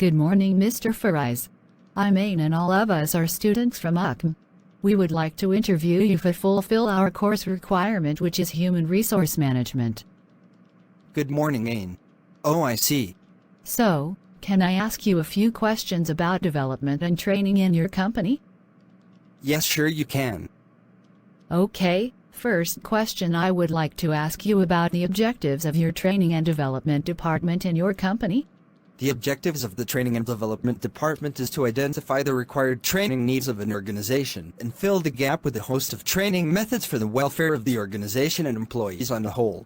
Good morning, Mr. Fariz. I'm Ain and all of us are students from UCM. We would like to interview you to fulfill our course requirement, which is Human Resource Management. Good morning, Ain. Oh, I see. So, can I ask you a few questions about development and training in your company? Yes, sure you can. Okay, first question, I would like to ask you about the objectives of your training and development department in your company. The objectives of the Training and Development Department is to identify the required training needs of an organization and fill the gap with a host of training methods for the welfare of the organization and employees on the whole.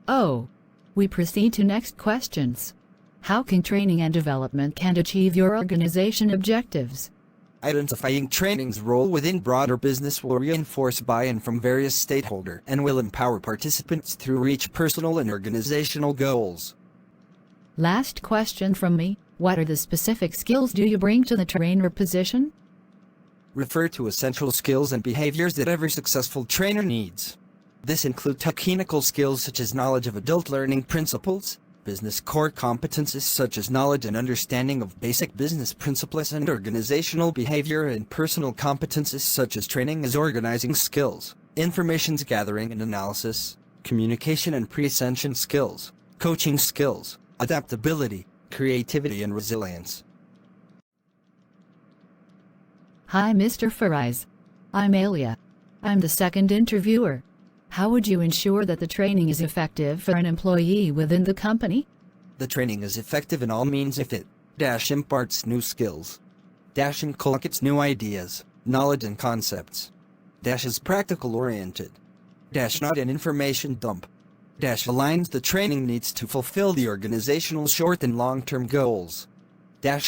Oh, we proceed to next questions. How can training and development can achieve your organization objectives? Identifying training's role within broader business will reinforce buy-in from various stakeholders and will empower participants to reach personal and organizational goals. Last question from me. What are the specific skills do you bring to the trainer position? Refer to essential skills and behaviors that every successful trainer needs. This includes technical skills such as knowledge of adult learning principles, business core competences such as knowledge and understanding of basic business principles, and organizational behavior and personal competences such as training as organizing skills, information gathering and analysis, communication and presentation skills, coaching skills, adaptability, creativity and resilience. Hi, Mr. Fariz. I'm Alia. I'm the second interviewer. How would you ensure that the training is effective for an employee within the company? The training is effective in all means if it imparts new skills, inculcates new ideas, knowledge and concepts, is practical oriented, not an information dump, aligns the training needs to fulfill the organizational short and long-term goals,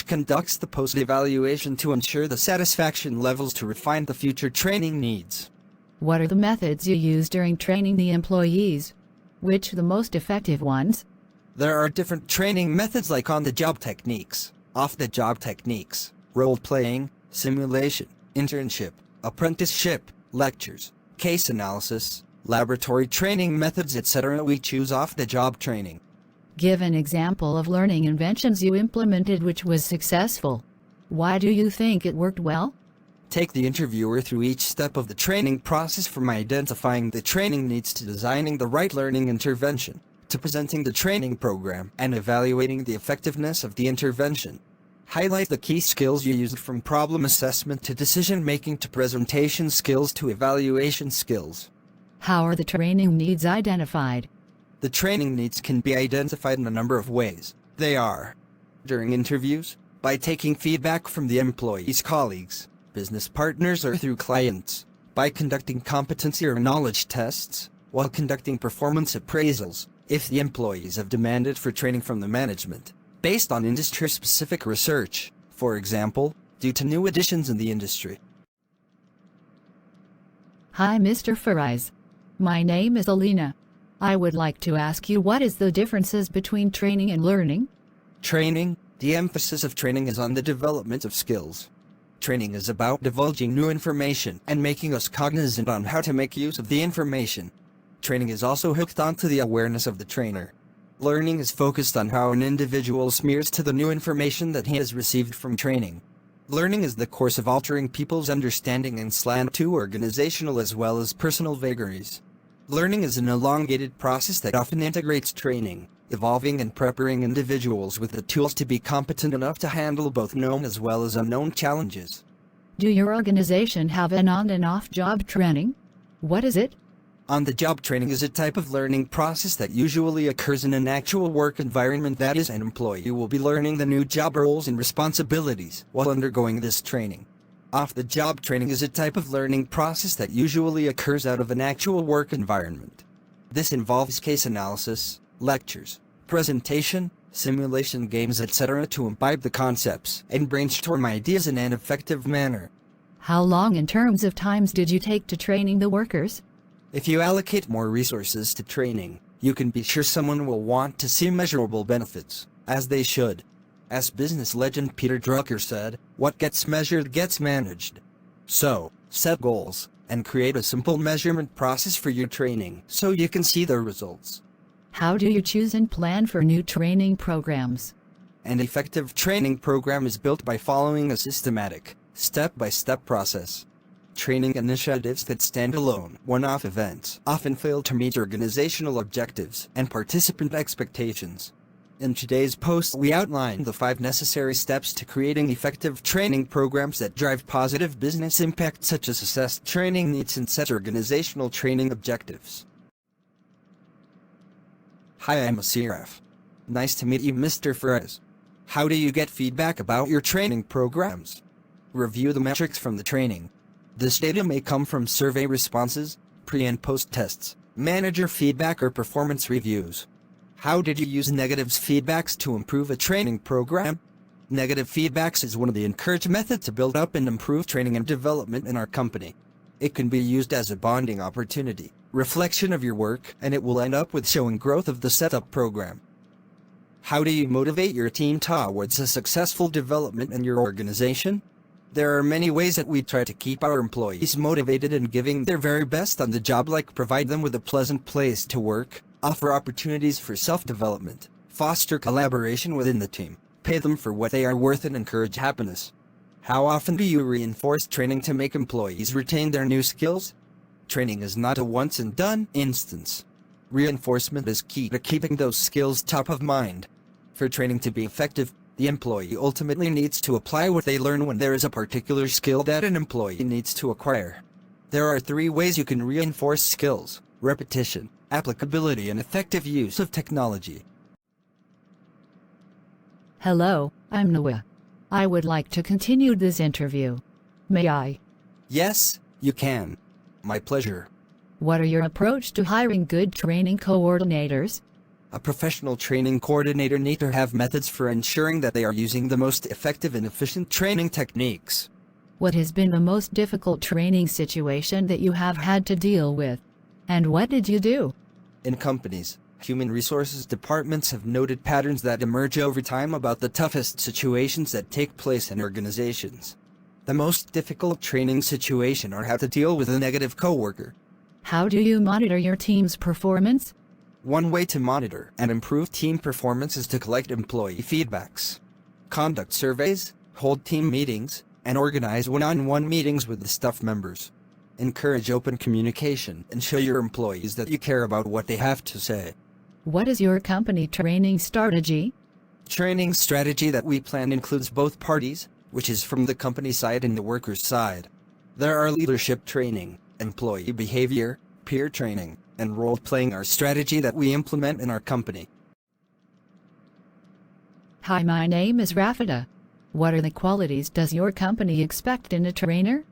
conducts the post-evaluation to ensure the satisfaction levels to refine the future training needs. What are the methods you use during training the employees? Which are the most effective ones? There are different training methods like on-the-job techniques, off-the-job techniques, role-playing, simulation, internship, apprenticeship, lectures, case analysis, laboratory training methods, etc. We choose off-the-job training. Give an example of learning inventions you implemented which was successful. Why do you think it worked well? Take the interviewer through each step of the training process, from identifying the training needs to designing the right learning intervention, to presenting the training program and evaluating the effectiveness of the intervention. Highlight the key skills you used, from problem assessment to decision-making to presentation skills to evaluation skills. How are the training needs identified? The training needs can be identified in a number of ways. They are: during interviews, by taking feedback from the employee's colleagues, business partners, or through clients; by conducting competency or knowledge tests; while conducting performance appraisals, if the employees have demanded for training from the management, based on industry-specific research, for example, due to new additions in the industry. Hi, Mr. Fariz. My name is Aliena. I would like to ask you, what is the differences between training and learning? Training. The emphasis of training is on the development of skills. Training is about divulging new information and making us cognizant on how to make use of the information. Training is also hooked onto the awareness of the trainer. Learning is focused on how an individual smears to the new information that he has received from training. Learning is the course of altering people's understanding and slant to organizational as well as personal vagaries. Learning is an elongated process that often integrates training, evolving and preparing individuals with the tools to be competent enough to handle both known as well as unknown challenges. Do your organization have an on and off job training? What is it? On-the-job training is a type of learning process that usually occurs in an actual work environment. That is, an employee will be learning the new job roles and responsibilities while undergoing this training. Off-the-job training is a type of learning process that usually occurs out of an actual work environment. This involves case analysis, lectures, presentation, simulation games, etc. to imbibe the concepts and brainstorm ideas in an effective manner. How long in terms of times did you take to training the workers? If you allocate more resources to training, you can be sure someone will want to see measurable benefits, as they should. As business legend Peter Drucker said, "What gets measured gets managed." So, set goals, and create a simple measurement process for your training so you can see the results. How do you choose and plan for new training programs? An effective training program is built by following a systematic, step-by-step process. Training initiatives that stand alone, one-off events, often fail to meet organizational objectives and participant expectations. In today's post, we outline the 5 necessary steps to creating effective training programs that drive positive business impact, such as assess training needs and set organizational training objectives. Hi, I'm Asyraf. Nice to meet you, Mr. Fazirah. How do you get feedback about your training programs? Review the metrics from the training. This data may come from survey responses, pre- and post-tests, manager feedback, or performance reviews. How did you use negative feedbacks to improve a training program? Negative feedbacks is one of the encouraged methods to build up and improve training and development in our company. It can be used as a bonding opportunity, reflection of your work, and it will end up with showing growth of the setup program. How do you motivate your team towards a successful development in your organization? There are many ways that we try to keep our employees motivated and giving their very best on the job, like provide them with a pleasant place to work, offer opportunities for self-development, foster collaboration within the team, pay them for what they are worth, and encourage happiness. How often do you reinforce training to make employees retain their new skills? Training is not a once-and-done instance. Reinforcement is key to keeping those skills top of mind. For training to be effective, the employee ultimately needs to apply what they learn when there is a particular skill that an employee needs to acquire. There are 3 ways you can reinforce skills: repetition, applicability, and effective use of technology. Hello, I'm Najwa. I would like to continue this interview. May I? Yes, you can. My pleasure. What are your approach to hiring good training coordinators? A professional training coordinator needs to have methods for ensuring that they are using the most effective and efficient training techniques. What has been the most difficult training situation that you have had to deal with? And what did you do? In companies, human resources departments have noted patterns that emerge over time about the toughest situations that take place in organizations. The most difficult training situation are how to deal with a negative coworker. How do you monitor your team's performance? One way to monitor and improve team performance is to collect employee feedbacks, conduct surveys, hold team meetings, and organize one-on-one meetings with the staff members. Encourage open communication and show your employees that you care about what they have to say. What is your company training strategy? Training strategy that we plan includes both parties, which is from the company side and the worker's side. There are leadership training, employee behavior, peer training, and role-playing our strategy that we implement in our company. Hi, my name is Rafidah. What are the qualities does your company expect in a trainer?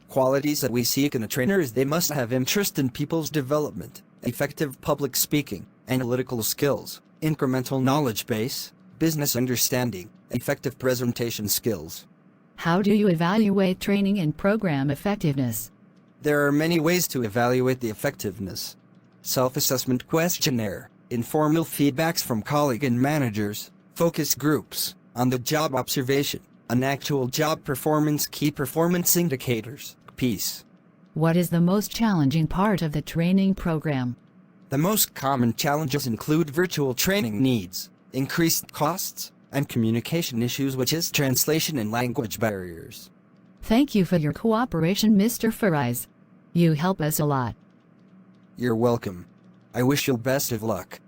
Qualities that we seek in a trainer is they must have interest in people's development, effective public speaking, analytical skills, incremental knowledge base, business understanding, effective presentation skills. How do you evaluate training and program effectiveness? There are many ways to evaluate the effectiveness. Self-assessment questionnaire, informal feedbacks from colleagues and managers, focus groups, on-the-job observation, an actual job performance, key performance indicators, PIECE. What is the most challenging part of the training program? The most common challenges include virtual training needs, increased costs, and communication issues, which is translation and language barriers. Thank you for your cooperation, Mr. Fazirah. You help us a lot. You're welcome. I wish you best of luck.